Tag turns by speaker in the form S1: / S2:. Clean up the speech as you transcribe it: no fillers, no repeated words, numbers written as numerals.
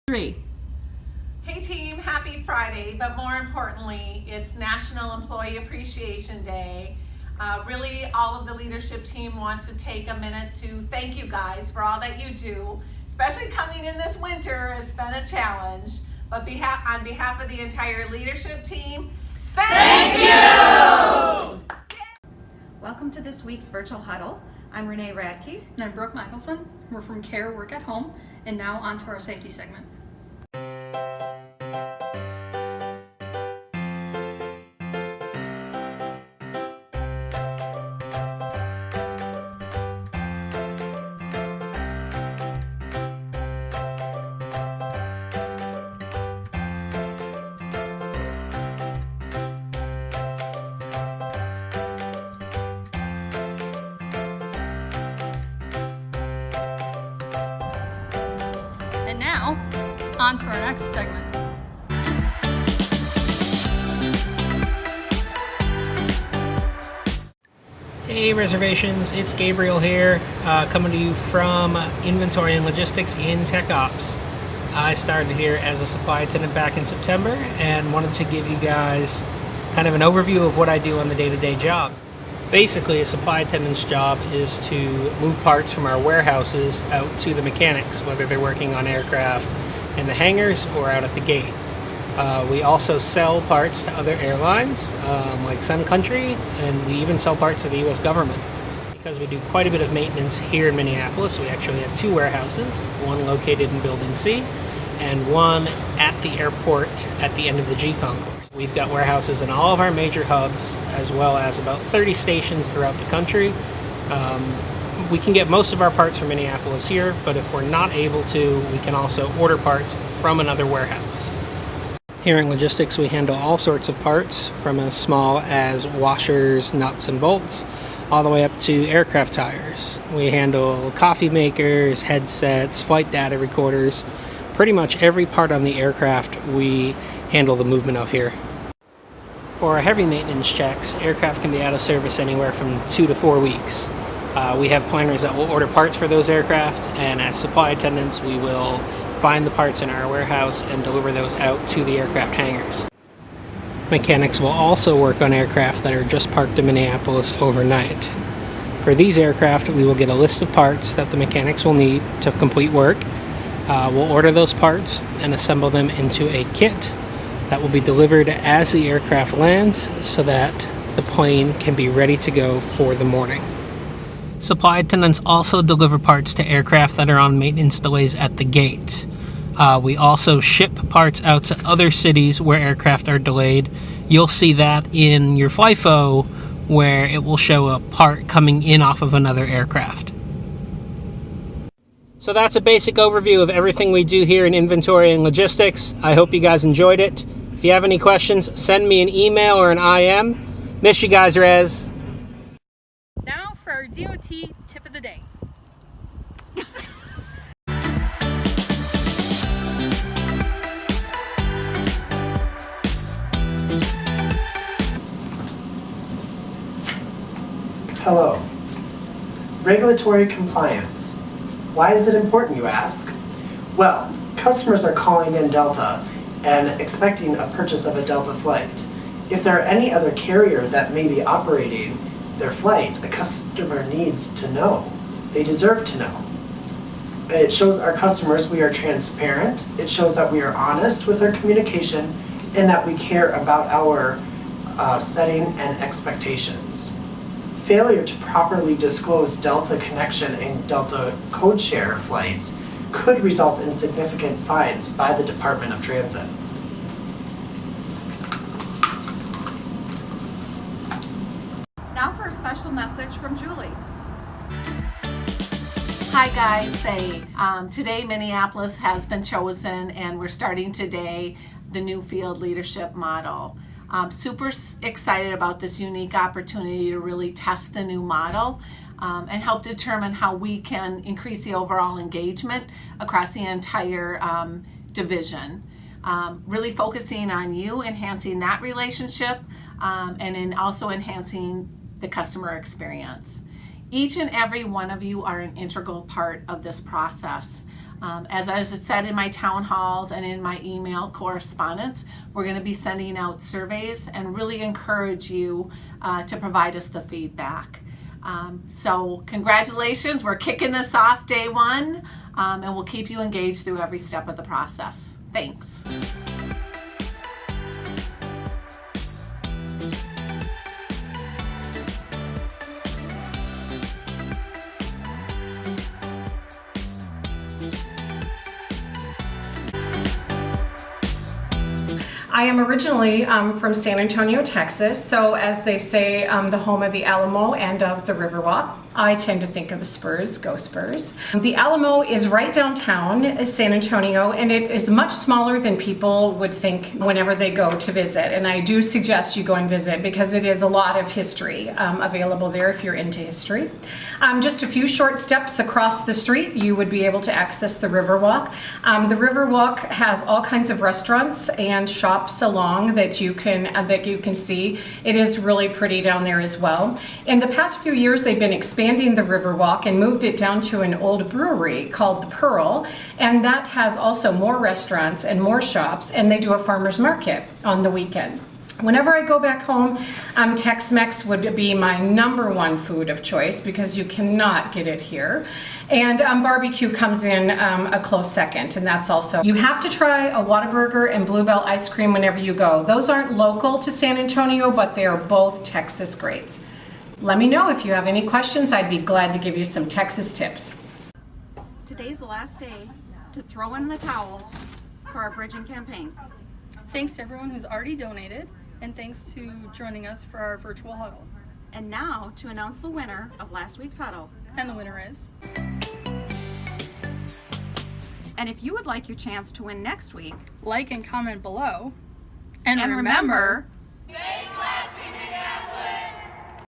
S1: 3.
S2: Hey team, happy Friday, but more importantly, it's National Employee Appreciation Day. Really, all of the leadership team wants to take a minute to thank you guys for all that you do, especially coming in this winter. It's been a challenge, but on behalf of the entire leadership team, thank you!
S3: Welcome to this week's virtual huddle. I'm Renee Radke.
S1: And I'm Brooke Michelson. We're from Care Work at Home. And now on to our safety segment. And now, on to our next segment.
S4: Hey reservations, it's Gabriel here, coming to you from Inventory and Logistics in Tech Ops. I started here as a supply attendant back in September and wanted to give you guys kind of an overview of what I do on the day-to-day job. Basically, a supply attendant's job is to move parts from our warehouses out to the mechanics, whether they're working on aircraft in the hangars or out at the gate. We also sell parts to other airlines, like Sun Country, and we even sell parts to the U.S. government. Because we do quite a bit of maintenance here in Minneapolis, we actually have 2 warehouses, one located in Building C, and one at the airport at the end of the G concourse. We've got warehouses in all of our major hubs, as well as about 30 stations throughout the country. We can get most of our parts from Minneapolis here, but if we're not able to, we can also order parts from another warehouse. Here in logistics, we handle all sorts of parts, from as small as washers, nuts, and bolts, all the way up to aircraft tires. We handle coffee makers, headsets, flight data recorders. Pretty much every part on the aircraft we handle the movement of here. For our heavy maintenance checks, aircraft can be out of service anywhere from 2 to 4 weeks. We have planners that will order parts for those aircraft, and as supply attendants, we will find the parts in our warehouse and deliver those out to the aircraft hangars. Mechanics will also work on aircraft that are just parked in Minneapolis overnight. For these aircraft, we will get a list of parts that the mechanics will need to complete work. We'll order those parts and assemble them into a kit that will be delivered as the aircraft lands so that the plane can be ready to go for the morning. Supply attendants also deliver parts to aircraft that are on maintenance delays at the gate. We also ship parts out to other cities where aircraft are delayed. You'll see that in your FIFO, where it will show a part coming in off of another aircraft. So that's a basic overview of everything we do here in Inventory and Logistics. I hope you guys enjoyed it. If you have any questions, send me an email or an IM. Miss you guys, Rez.
S1: Now for our DOT tip of the day.
S5: Hello. Regulatory compliance. Why is it important, you ask? Well, customers are calling in Delta and expecting a purchase of a Delta flight. If there are any other carrier that may be operating their flight, a customer needs to know. They deserve to know. It shows our customers we are transparent. It shows that we are honest with our communication and that we care about our setting and expectations. Failure to properly disclose Delta connection and Delta code share flights could result in significant fines by the Department of Transit.
S3: Now for a special message from Julie.
S2: Hi guys, today Minneapolis has been chosen and we're starting today the new field leadership model. I'm super excited about this unique opportunity to really test the new model and help determine how we can increase the overall engagement across the entire division. Really focusing on you, enhancing that relationship, and in also enhancing the customer experience. Each and every one of you are an integral part of this process. As I said in my town halls and in my email correspondence, we're going to be sending out surveys and really encourage you to provide us the feedback. So congratulations, we're kicking this off day one, and we'll keep you engaged through every step of the process. Thanks.
S6: I am originally from San Antonio, Texas, so as they say, the home of the Alamo and of the Riverwalk. I tend to think of the Spurs, go Spurs. The Alamo is right downtown San Antonio, and it is much smaller than people would think whenever they go to visit. And I do suggest you go and visit because it is a lot of history available there if you're into history. Just a few short steps across the street, you would be able to access the Riverwalk. The Riverwalk has all kinds of restaurants and shops along that you can see. It is really pretty down there as well. In the past few years, they've been expanding the Riverwalk and moved it down to an old brewery called the Pearl, and that has also more restaurants and more shops, and they do a farmer's market on the weekend. Whenever I go back home, Tex-Mex would be my #1 food of choice because you cannot get it here. And barbecue comes in a close second, and that's also. You have to try a Whataburger and Bluebell ice cream whenever you go. Those aren't local to San Antonio, but they are both Texas greats. Let me know if you have any questions. I'd be glad to give you some Texas tips.
S3: Today's the last day to throw in the towels for our bridging campaign.
S1: Thanks to everyone who's already donated, and thanks to joining us for our virtual huddle.
S3: And now to announce the winner of last week's huddle.
S1: And the winner is...
S3: And if you would like your chance to win next week,
S1: Like and comment below. And
S3: remember,